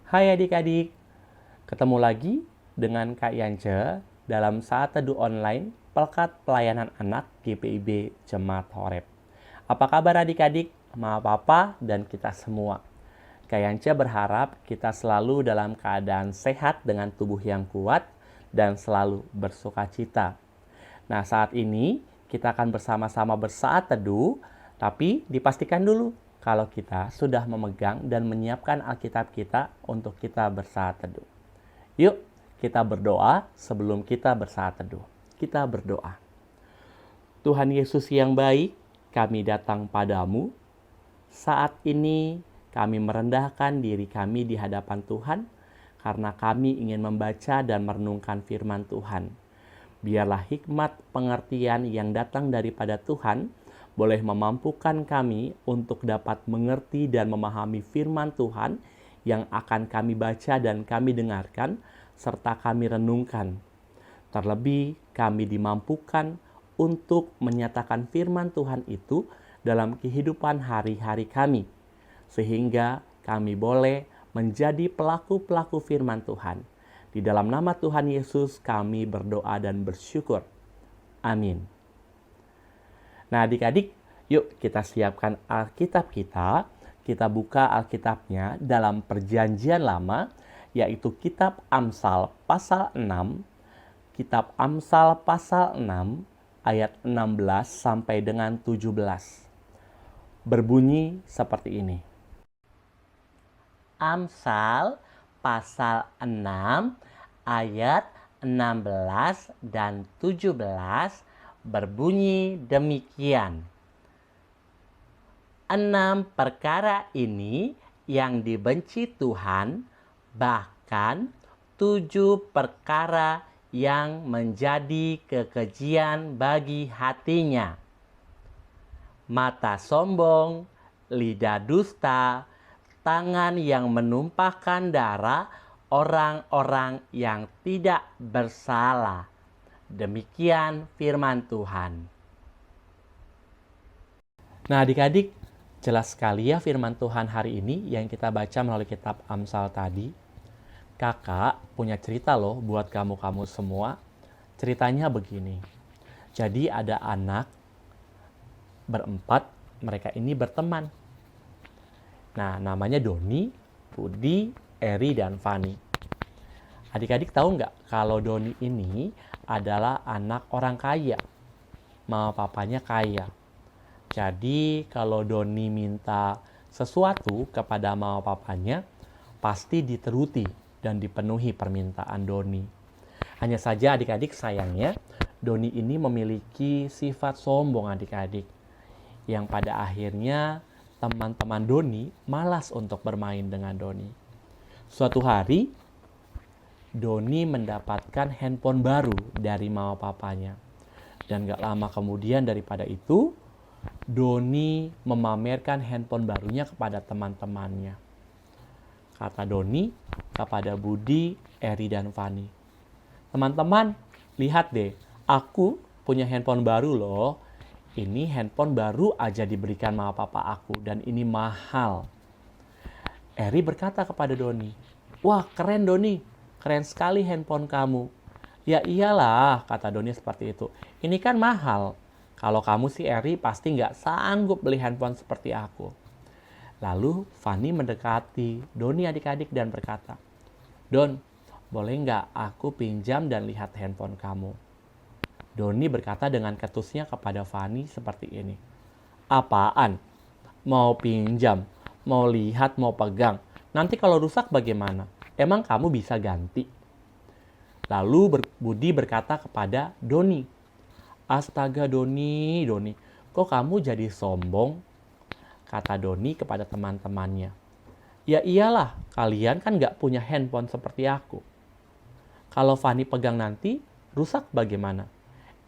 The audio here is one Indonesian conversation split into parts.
Hai adik-adik, ketemu lagi dengan Kak Yance dalam Saat Teduh Online Pelkat Pelayanan Anak GPIB Jemaat Horeb. Apa kabar adik-adik, Mama Papa, dan kita semua? Kak Yance berharap kita selalu dalam keadaan sehat dengan tubuh yang kuat dan selalu bersuka cita. Nah, saat ini kita akan bersama-sama bersaat teduh, tapi dipastikan dulu kalau kita sudah memegang dan menyiapkan Alkitab kita untuk kita bersaat teduh. Yuk, kita berdoa sebelum kita bersaat teduh. Kita berdoa. Tuhan Yesus yang baik, kami datang padamu. Saat ini kami merendahkan diri kami di hadapan Tuhan karena kami ingin membaca dan merenungkan firman Tuhan. Biarlah hikmat pengertian yang datang daripada Tuhan boleh memampukan kami untuk dapat mengerti dan memahami firman Tuhan yang akan kami baca dan kami dengarkan, serta kami renungkan. Terlebih, kami dimampukan untuk menyatakan firman Tuhan itu dalam kehidupan hari-hari kami, sehingga kami boleh menjadi pelaku-pelaku firman Tuhan. Di dalam nama Tuhan Yesus kami berdoa dan bersyukur. Amin. Nah adik-adik, yuk kita siapkan Alkitab kita. Kita buka Alkitabnya dalam Perjanjian Lama, yaitu Kitab Amsal pasal 6. Kitab Amsal pasal 6 ayat 16 sampai dengan 17. Berbunyi seperti ini. Amsal pasal 6 ayat 16 dan 17 berbunyi demikian. 6 perkara ini yang dibenci Tuhan, bahkan 7 perkara yang menjadi kekejian bagi hatinya. Mata sombong, lidah dusta, tangan yang menumpahkan darah orang-orang yang tidak bersalah. Demikian firman Tuhan. Nah adik-adik, jelas sekali ya firman Tuhan hari ini yang kita baca melalui kitab Amsal tadi. Kakak punya cerita loh buat kamu-kamu semua. Ceritanya begini. Jadi ada anak berempat, mereka ini berteman. Nah namanya Doni, Budi, Eri, dan Fani. Adik-adik tahu nggak kalau Doni ini adalah anak orang kaya. Mama papanya kaya. Jadi kalau Doni minta sesuatu kepada mama papanya, pasti diteruti dan dipenuhi permintaan Doni. Hanya saja adik-adik sayangnya, Doni ini memiliki sifat sombong adik-adik. Yang pada akhirnya teman-teman Doni malas untuk bermain dengan Doni. Suatu hari, Doni mendapatkan handphone baru dari mama papanya. Dan gak lama kemudian daripada itu, Doni memamerkan handphone barunya kepada teman-temannya. Kata Doni kepada Budi, Eri, dan Fani. Teman-teman, lihat deh, aku punya handphone baru loh. Ini handphone baru aja diberikan mama papa aku dan ini mahal. Eri berkata kepada Doni, wah keren Doni. Keren sekali handphone kamu. Ya iyalah, kata Doni seperti itu. Ini kan mahal. Kalau kamu sih Eri pasti nggak sanggup beli handphone seperti aku. Lalu Fani mendekati Doni adik-adik dan berkata, Don, boleh nggak aku pinjam dan lihat handphone kamu? Doni berkata dengan ketusnya kepada Fani seperti ini. Apaan? Mau pinjam? Mau lihat? Mau pegang? Nanti kalau rusak bagaimana? Emang kamu bisa ganti? Lalu Budi berkata kepada Doni, astaga Doni, kok kamu jadi sombong? Kata Doni kepada teman-temannya. Ya iyalah, kalian kan gak punya handphone seperti aku. Kalau Fani pegang nanti, rusak bagaimana?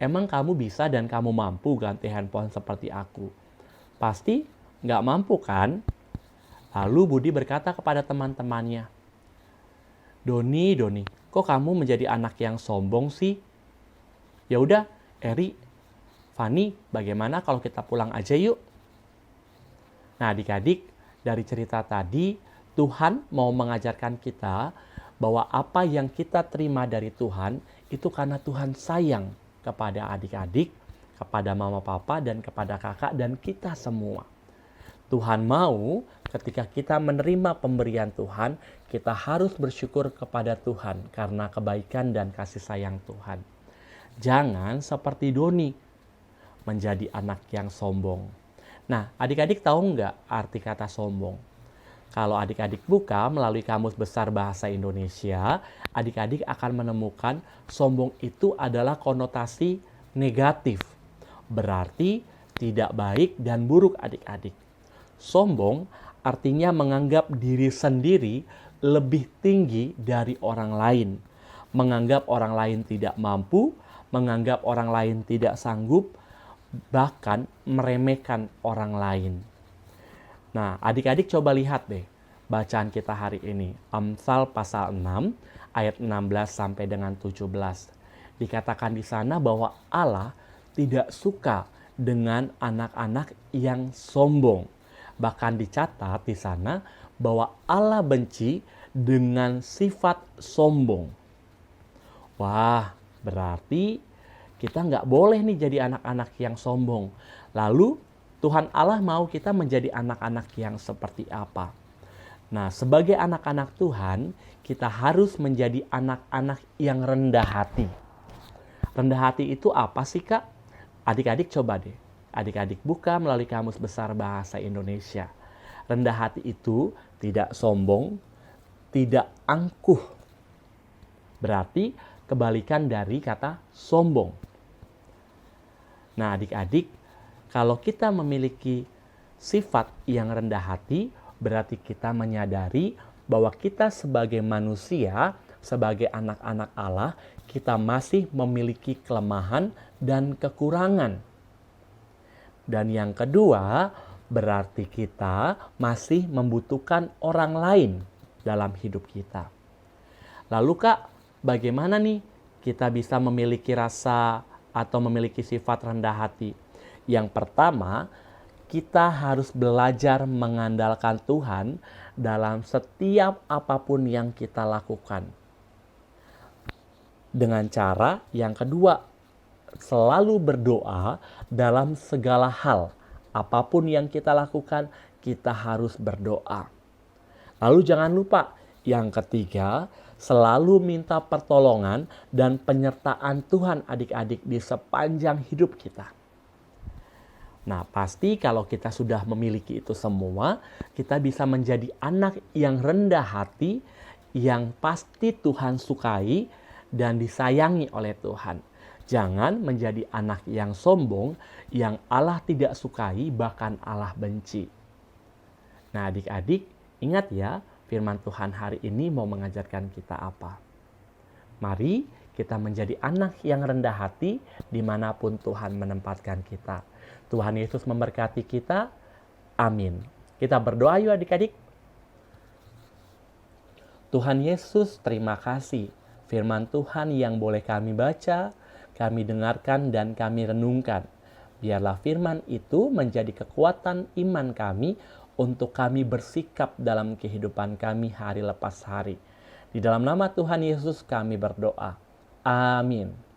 Emang kamu bisa dan kamu mampu ganti handphone seperti aku? Pasti gak mampu kan? Lalu Budi berkata kepada teman-temannya, Doni, kok kamu menjadi anak yang sombong sih? Ya udah, Eri, Fani, bagaimana kalau kita pulang aja yuk? Nah adik-adik, dari cerita tadi, Tuhan mau mengajarkan kita bahwa apa yang kita terima dari Tuhan itu karena Tuhan sayang kepada adik-adik, kepada mama papa, dan kepada kakak, dan kita semua. Tuhan mau ketika kita menerima pemberian Tuhan, kita harus bersyukur kepada Tuhan karena kebaikan dan kasih sayang Tuhan. Jangan seperti Doni, menjadi anak yang sombong. Nah, adik-adik tahu nggak arti kata sombong? Kalau adik-adik buka melalui Kamus Besar Bahasa Indonesia, adik-adik akan menemukan sombong itu adalah konotasi negatif. Berarti tidak baik dan buruk adik-adik. Sombong artinya menganggap diri sendiri lebih tinggi dari orang lain. Menganggap orang lain tidak mampu, menganggap orang lain tidak sanggup, bahkan meremehkan orang lain. Nah, adik-adik coba lihat deh bacaan kita hari ini. Amsal pasal 6 ayat 16 sampai dengan 17. Dikatakan di sana bahwa Allah tidak suka dengan anak-anak yang sombong. Bahkan dicatat di sana bahwa Allah benci dengan sifat sombong. Wah, berarti kita nggak boleh nih jadi anak-anak yang sombong. Lalu Tuhan Allah mau kita menjadi anak-anak yang seperti apa? Nah, sebagai anak-anak Tuhan, kita harus menjadi anak-anak yang rendah hati. Rendah hati itu apa sih, Kak? Adik-adik coba deh. Adik-adik buka melalui Kamus Besar Bahasa Indonesia. Rendah hati itu tidak sombong, tidak angkuh. Berarti kebalikan dari kata sombong. Nah, adik-adik, kalau kita memiliki sifat yang rendah hati, berarti kita menyadari bahwa kita sebagai manusia, sebagai anak-anak Allah, kita masih memiliki kelemahan dan kekurangan. Dan yang kedua, berarti kita masih membutuhkan orang lain dalam hidup kita. Lalu Kak, bagaimana nih kita bisa memiliki rasa atau memiliki sifat rendah hati? Yang pertama, kita harus belajar mengandalkan Tuhan dalam setiap apapun yang kita lakukan. Dengan cara yang kedua, selalu berdoa dalam segala hal. Apapun yang kita lakukan, kita harus berdoa. Lalu jangan lupa, yang ketiga, selalu minta pertolongan dan penyertaan Tuhan adik-adik di sepanjang hidup kita. Nah, pasti kalau kita sudah memiliki itu semua, kita bisa menjadi anak yang rendah hati, yang pasti Tuhan sukai dan disayangi oleh Tuhan. Jangan menjadi anak yang sombong, yang Allah tidak sukai, bahkan Allah benci. Nah, adik-adik, ingat ya, firman Tuhan hari ini mau mengajarkan kita apa? Mari kita menjadi anak yang rendah hati dimanapun Tuhan menempatkan kita. Tuhan Yesus memberkati kita. Amin. Kita berdoa yuk adik-adik. Tuhan Yesus, terima kasih. Firman Tuhan yang boleh kami baca, kami dengarkan, dan kami renungkan. Biarlah firman itu menjadi kekuatan iman kami untuk kami bersikap dalam kehidupan kami hari lepas hari. Di dalam nama Tuhan Yesus kami berdoa. Amin.